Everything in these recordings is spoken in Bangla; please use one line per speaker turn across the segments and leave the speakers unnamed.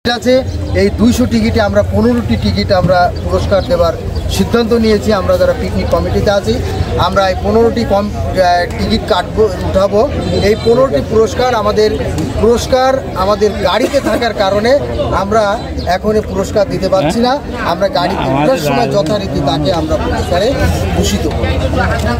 আছে এই 200 টিকিটে আমরা 15টি টিকিট আমরা পুরস্কার দেওয়ার সিদ্ধান্ত নিয়েছি। আমরা যারা পিকনিক কমিটিতে আছি আমরা এই 15টি টিকিট উঠাবো। এই 15টি পুরস্কার আমাদের গাড়িতে থাকার কারণে আমরা এখন পুরস্কার দিতে পারছি না। আমরা গাড়ি উঠার সময় যথারীতি তাকে আমরা পুরস্কারে ভূষিত করি।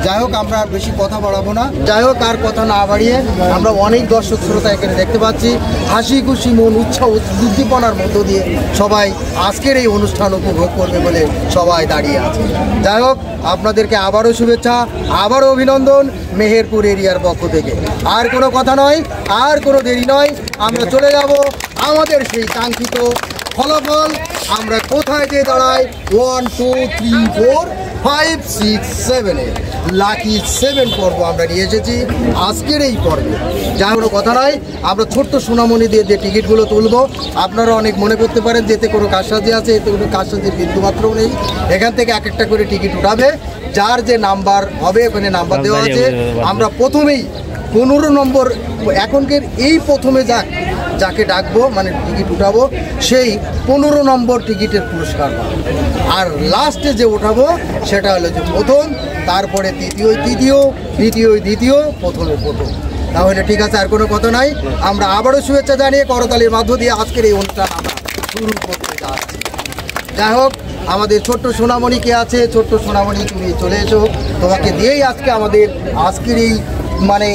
যাই হোক, আমরা আর বেশি কথা বাড়াবো না। যাই হোক, আর কথা না বাড়িয়ে আমরা অনেক দর্শক শ্রোতা এখানে দেখতে পাচ্ছি। হাসি খুশি মন, উৎসাহ উদ্দীপনার মধ্য দিয়ে সবাই আজকের এই অনুষ্ঠান উপভোগ করবে বলে সবাই দাঁড়িয়ে আছে। যাই হোক, আপনাদেরকে আবারও শুভেচ্ছা, আবারও অভিনন্দন মেহেরপুর এরিয়ার পক্ষ থেকে। আর কোনো কথা নয়, আর কোনো দেরি নয়, আমরা চলে যাব আমাদের সেই কাঙ্ক্ষিত ফলাফল। আমরা কোথায় গিয়ে দাঁড়াই? 1 2 3 4 5 6 7 লাকি 7 পর্ব আমরা নিয়ে এসেছি আজকের এই পর্বে। যা কোনো কথা নয়, আমরা ছোট্ট সোনামণি দিয়ে যে টিকিটগুলো তুলব, আপনারা অনেক মনে করতে পারেন যে এতে কোনো কারসাজি আছে, এতে কোনো কারসাজির বিন্দুমাত্রও নেই। এখান থেকে এক একটা করে টিকিট উঠাবে, যার যে নাম্বার হবে ওখানে নাম্বার দেওয়া আছে। আমরা প্রথমেই 15 নম্বর এখনকার এই প্রথমে যাকে ডাকবো মানে টিকিট উঠাবো সেই 15 নম্বর টিকিটের পুরস্কার। আর লাস্টে যে উঠাবো সেটা হলো যে প্রথম, তারপরে দ্বিতীয়, প্রথমে প্রথম। তাহলে ঠিক আছে, আর কোনো কথা নাই। আমরা আবারও শুভেচ্ছা জানিয়ে করতালির মাধ্য দিয়ে আজকের এই অনুষ্ঠান আমরা শুরু করতে যাচ্ছি। যাই হোক, আমাদের ছোট্ট সোনামণি কে আছে? ছোট্ট সোনামণি, তুমি চলে এসো। তোমাকে দিয়েই আজকের এই মানে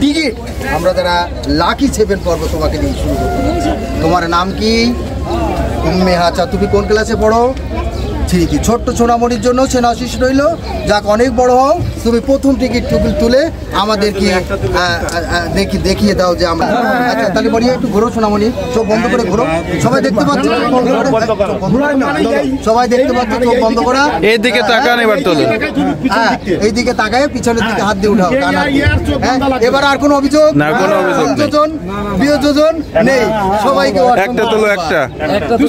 টিকিট আমরা যারা লাকি 7 পর্ব তোমাকে নিয়ে শুরু করতে যাচ্ছি। তোমার নাম কি? আচ্ছা, তুমি কোন ক্লাসে পড়ো? ঠিকই, ছোট্ট সোনামণির জন্য সে আশিস রইল। যাক, অনেক বড় হও। তুমি প্রথম টিকিট তুলে আমাদেরকে দেখিয়ে দাও যে আমরা। আচ্ছা, তাহলে বলি একটু ঘোরো সোনামণি, চোখ বন্ধ করে ঘোরো। সবাই দেখতে পাচ্ছে, সবাই দেখতে পাচ্ছে, চোখ বন্ধ করা।
এইদিকে তাকান, এবার তোলো।
হ্যাঁ, এইদিকে তাকায় পিছনের দিকে হাত দিয়ে উঠাও। এবার আর কোনো অভিযোগ
না, কোনো অভিযোগ
বিয়োজন নেই। সবাইকে
একটা তোলো, একটা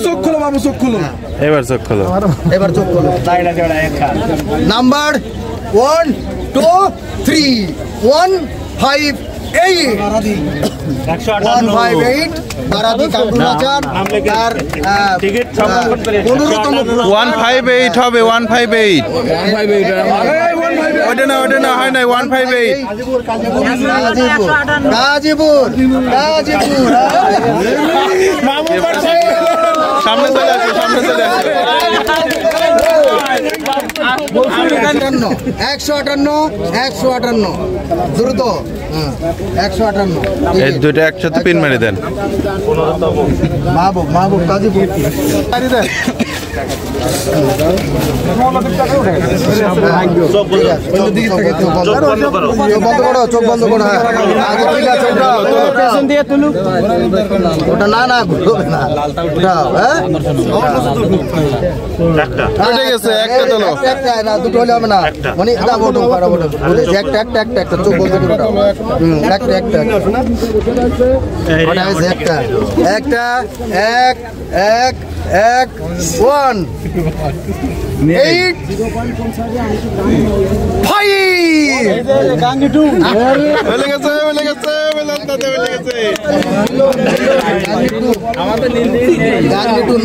চোখ খোলো বাবু, চোখ খোলো।
এবার চোখ খোলো,
এবার চোখ খোলো। নাম্বার 1 2 3 1 5 8 158 বারাদি কামরুল আচার। আর 15তম
158 হবে, 158। ওটা না হয় না, 158।
গাজীপুর
সামনে চলে আসো,
158 দ্রুত। 158
এই দুটো একসাথে পিন মেরে দেন।
মাহবুব গাজীপুর। চোখ বন্ধ করো। ওটা না ঘুরবে না,
একটা তোলো,
দুটো হলে হবে না। মানে একটা চোখ বন্ধ করে একটা 1 8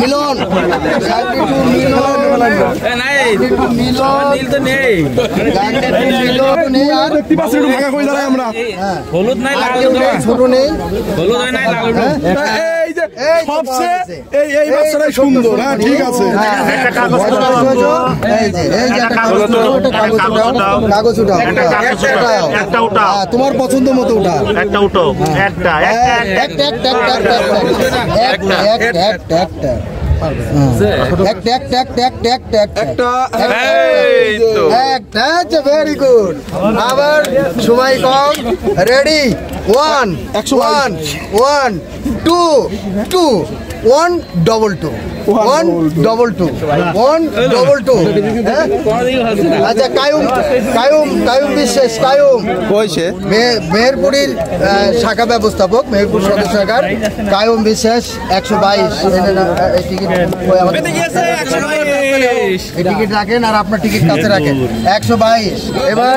মিলন।
হলুদ নাই,
ছোট নেই,
এই বাচ্চাটাই সুন্দর। হ্যাঁ, ঠিক আছে।
কাগজ উঠাও, তোমার পছন্দ মতো উঠাও। Very good. আবার সময় কম। রেডি? 1 1 1 2 2 1 2 2 1 2 2 1 2 2। আচ্ছা, কায়ুম বিশ্বাস, মেহেরপুরের শাখা ব্যবস্থাপক, মেহেরপুর সদর শাখার কায়ুম বিশ্বাস। 122 টিকিট রাখেন আর আপনার টিকিট কাছে রাখেন। 122। এবার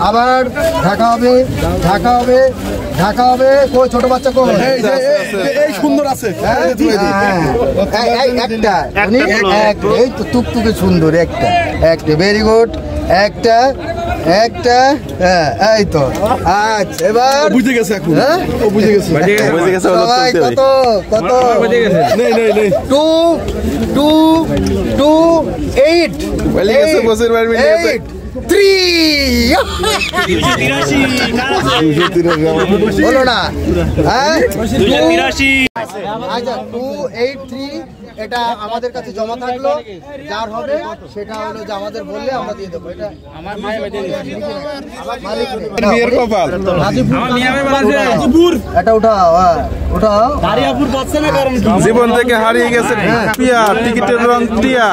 আবার ঢাকা হবে কোচ ছোট বাচ্চা কোন
এই সুন্দর আছে
একটা এই তো টুকটুকে সুন্দর একটা ভেরি গুড একটা এই তো আচ্ছা এবার
বুঝে গেছে এখন ও বুঝে গেছে
সবাই কত
নেই
2 8 বলো না আচ্ছা 283 এটা আমাদের কাছে জমা থাকলো যার হবে সেটা হলো যে আমাদের বললে আমরা দিয়ে দেবো এটা আমার এটা উঠাও
জীবন থেকে হারিয়ে গেছে টিয়া টিকিটের রং টিয়া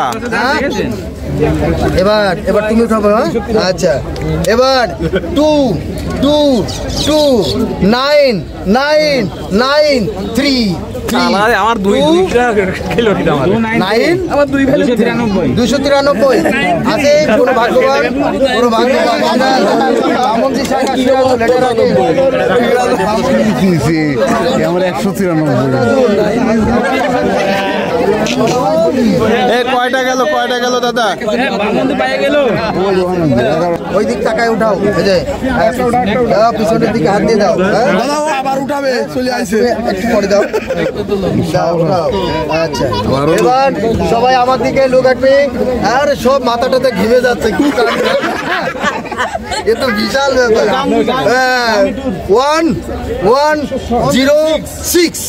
এবার তুমি উঠাবো আচ্ছা এবার 293 আছে কোনো ভাগ্যবান
আমার 193
কয়টা গেল দাদা
ওই দিক তাকায় উঠাও পিছনের দিকে হাত দিয়ে দাও
আবার উঠাবে চলে আইছে
একটু পরে দাও আচ্ছা এবার সবাই আমার দিকে লোক আসবে আর সব মাথাটাতে ঘিরে যাচ্ছে কি এ তো বিশাল ব্যাপার 106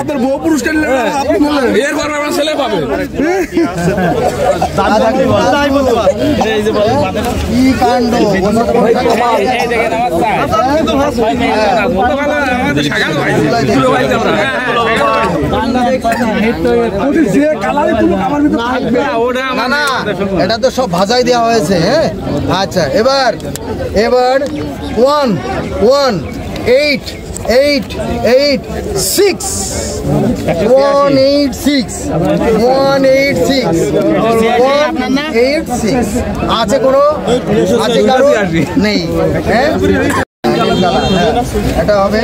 আপনার বউ পুরস্কার এরপর আমার ছেলে পাবে
কি কাণ্ড না এটা তো সব ভাজাই দেওয়া হয়েছে হ্যাঁ আচ্ছা এবার 186 আছে কোনো আছে কারো নেই হ্যাঁ এটা হবে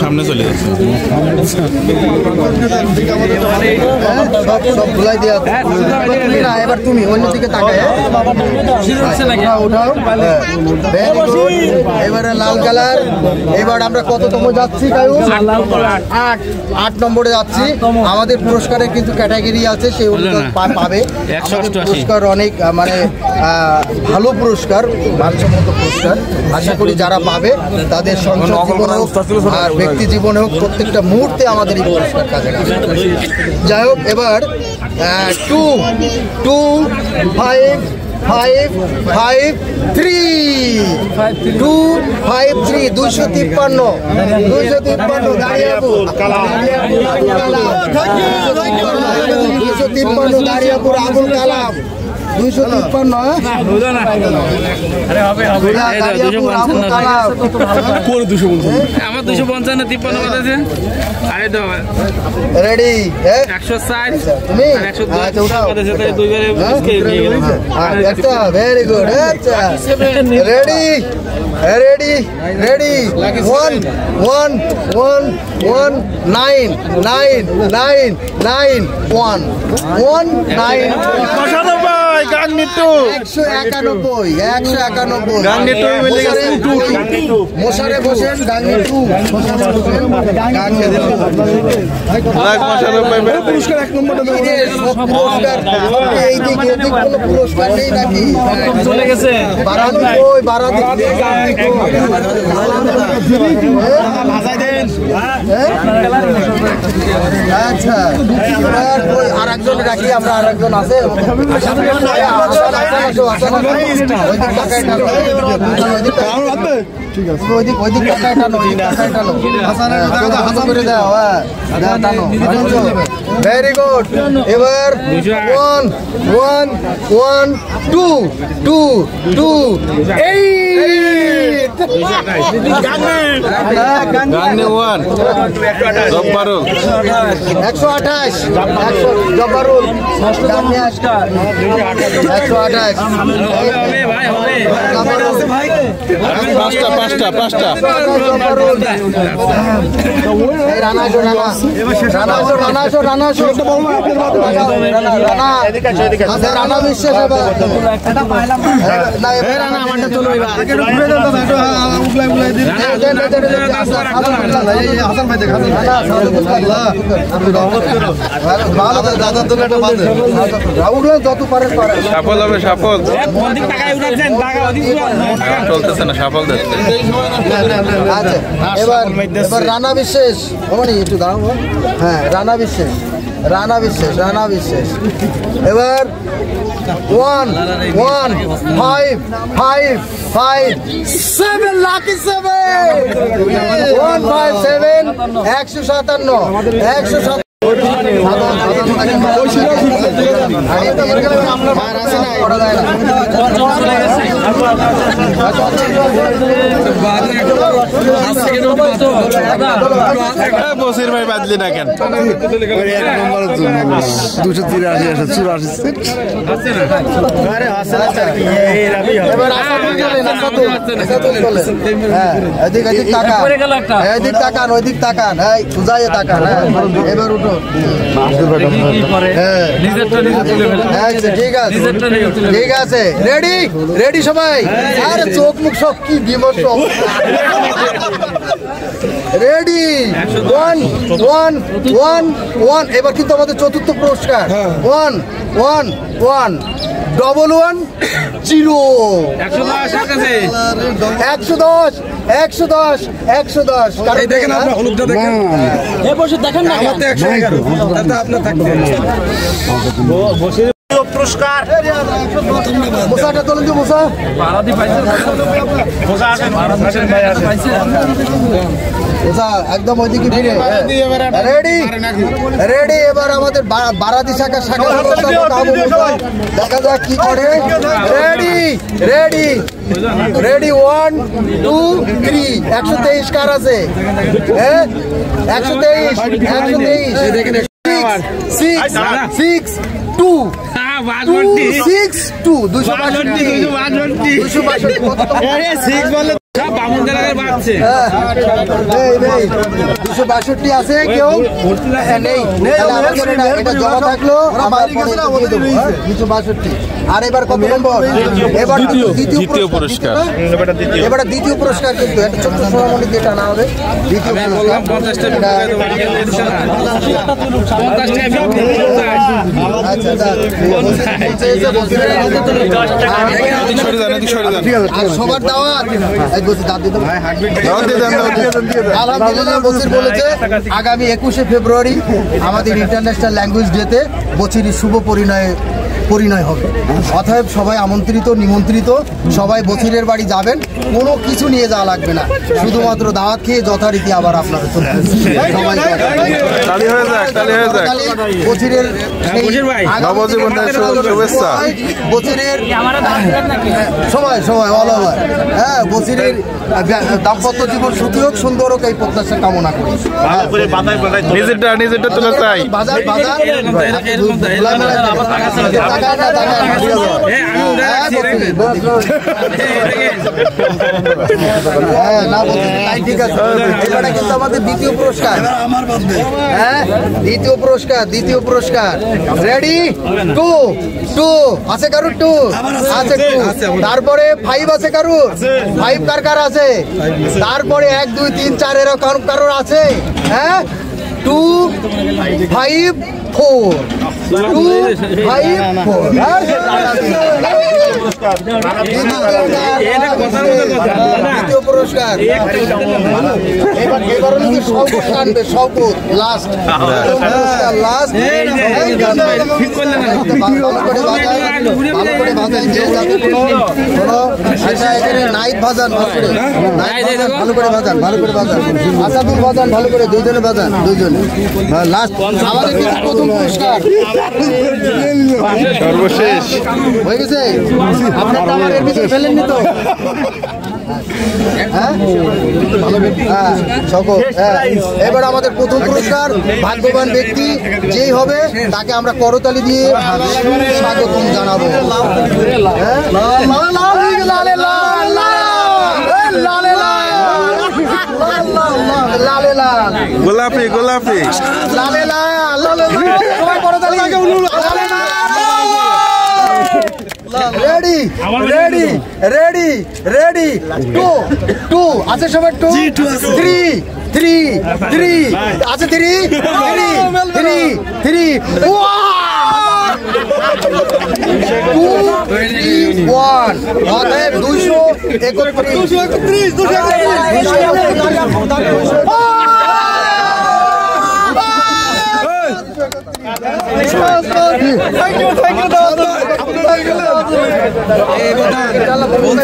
সামনে চলে যাচ্ছে
সব ভুলাই দেওয়া না এবার তুমি অন্যদিকে তাকায় উঠাও এবারে লাল কালার এবার আমরা কততম যাচ্ছি আট নম্বরে যাচ্ছি আমাদের পুরস্কারের কিন্তু ক্যাটাগরি আছে সেই পাবে পুরস্কার অনেক মানে ভালো পুরস্কার মানসম্মত পুরস্কার আশা করি যারা পাবে তাদের সংসার জীবনে হোক আর ব্যক্তি জীবনে হোক প্রত্যেকটা মুহূর্তে আমাদের এই পুরস্কার কাজে লাগে যাই হোক এবার 253 দাঁড়িয়াপুর Abul Kalam 253 very good ready 191 মশারে বসেন
পুরস্কার 1 নম্বরটা
এই দিকে কোনো পুরস্কার নেই নাকি চলে গেছে আচ্ছা আর একজন রাখি আমরা আর একজন আছে ভেরি গুড এবার 1 1 1 2 2 2 8
গান্নে ওয়ান জব্বারুল
128 জব্বারুল গান্নে 128
পাঁচটা
এই রানা বিশ্বাস যত পারে
সফল হবে সফল চলতেছে না সফল দেখতে
আচ্ছা এবার রানা বিশ্বাস একটু দাঁড়াবো হ্যাঁ রানা বিশ্বাস এবার 157 লাকি 157 157
বসির ভাই বাদলি না কেন
283 এদিক তাকান এবার উঠো ঠিক আছে রেডি সবাই আরে চোখ মুখ সব কি বিমর্ষ রেডি 1 এবার কিন্তু আমাদের চতুর্থ পুরস্কার 111
দেখেন
পুরস্কার
মোসাটা তোলেন তো মোসা একদম ওইদিকে ফিরে রেডি এবার আমাদের বারাদি শাখা দেখা যাক কি করে রেডি 1 2 3 123 কার আছে 123 6 2 262 আছে কেউ নেই এটা জমা থাকলো 262 আর এবার কত নম্বর এবার দ্বিতীয় পুরস্কার এবার দ্বিতীয় পুরস্কার কিন্তু একটা ছোট্ট সোনামণি দিয়ে টানা হবে দ্বিতীয় সবার দাওয়াত আলহামদুলিল্লাহ বসির বলেছে আগামী 21শে ফেব্রুয়ারি আমাদের ইন্টারন্যাশনাল ল্যাঙ্গুয়েজ ডেতে বছির শুভ পরিণয় হবে অতএব সবাই নিমন্ত্রিত সবাই বছিরের বাড়ি যাবেন কোনো কিছু নিয়ে যাওয়া লাগবে না শুধুমাত্র দাওয়াত খেয়ে যথারীতি আবার আপনারা চলে সবাই বছিরের
শুভেচ্ছা
বছিরের সবাই অল ওভার হ্যাঁ বছিরের দাম্পত্য জীবন সুখী হোক সুন্দর হোক এই প্রত্যাশা কামনা করি
নিজেরটা তুলে চাই
বাজার ঠিক আছে এবারে কিন্তু আমাদের দ্বিতীয় পুরস্কার রেডি 2 আছে কারুর 2 আছে 2 তারপরে 5 আছে কারুর 5 কার আছে তারপরে 1 2 3 4 এরকম কারুর আছে হ্যাঁ 2 5 4 দ্বিতীয় পুরস্কার এবার লাস্ট নাইট ভাজান ভালো করে ভাজান আসাদুল ভাজান ভালো করে দুইজনে ভাজান লাস্ট আমাদের প্রথম পুরস্কার
সর্বশেষ
হয়ে গেছে আপনার এর ভিতরে ফেলেননি তো হ্যাঁ হ্যাঁ সকল হ্যাঁ। এবার আমাদের প্রথম পুরস্কার ভাগ্যবান ব্যক্তি যেই হবে তাকে আমরা করতালি দিয়ে স্বাগতম জানাবো। হ্যাঁ? লালে লাল
গোলাপি গোলাপি
লালে লাল সবাই করতালি। Ready ready ready ready to আছে সবাই থ্রি আছে থ্রি 231